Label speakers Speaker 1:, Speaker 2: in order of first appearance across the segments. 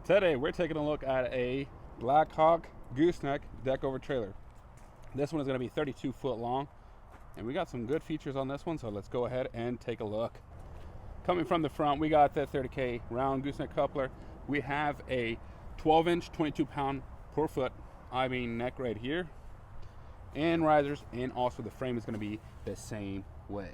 Speaker 1: Today we're taking a look at a Black Hawk Gooseneck Deckover trailer. This one is going to be 32 foot long, and we got some good features on this one, so let's go ahead and take a look. Coming from the front, we got the 30K round gooseneck coupler. We have a 12-inch, 22-pound per foot I-beam neck right here, and risers, and also the frame is going to be the same way.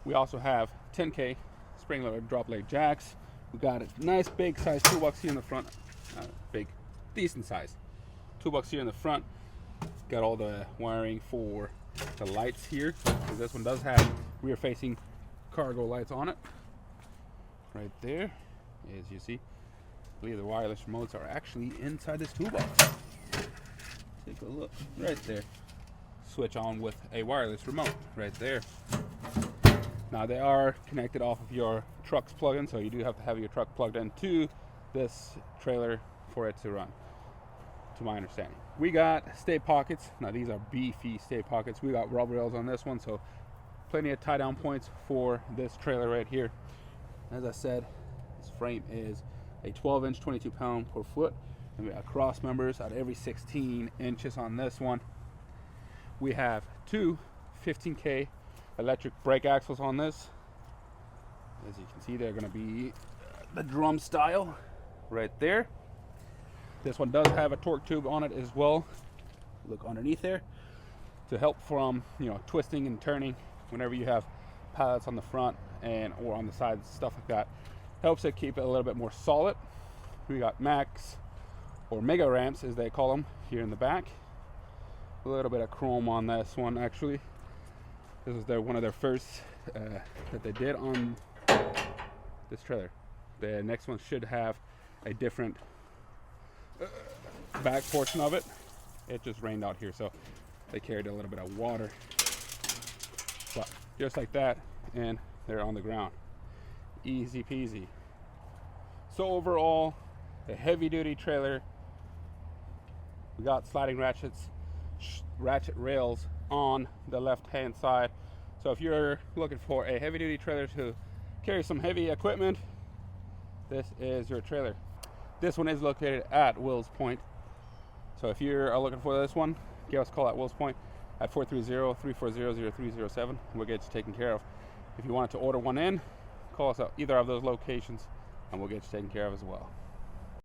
Speaker 1: We also have 10K spring loaded drop leg jacks. We got a nice big size toolbox here in the front, big, decent size toolbox here in the front. Got all the wiring for the lights here, because this one does have rear facing cargo lights on it. Right there, as you see, I believe the wireless remotes are actually inside this toolbox. Take a look right there. Switch on with a wireless remote right there. Now they are connected off of your truck's plug-in, so you do have to have your truck plugged into this trailer for it to run, to my understanding. We got stay pockets. Now these are beefy stay pockets. We got rubber rails on this one, so plenty of tie down points for this trailer right here. As I said, this frame is a 12-inch, 22-pound per foot, and we got cross members at every 16 inches on this one. We have two 15K electric brake axles on this. As you can see, they're going to be the drum style right there. This one does have a torque tube on it as well. Look underneath there to help from, twisting and turning whenever you have pallets on the front and or on the sides, stuff like that. Helps it keep it a little bit more solid. We got max or mega ramps, as they call them, here in the back. A little bit of chrome on this one, actually. This is one of their first that they did on this trailer. The next one should have a different back portion of it. It just rained out here, so they carried a little bit of water. But just like that, and they're on the ground. Easy peasy. So overall, a heavy duty trailer. We got sliding ratchets, ratchet rails on the left hand side. So if you're looking for a heavy duty trailer to carry some heavy equipment, this is your trailer. This one is located at Wills Point. So if you're looking for this one, give us a call at Wills Point at 430-340-0307. We'll get you taken care of. If you wanted to order one in, call us at either of those locations and we'll get you taken care of as well.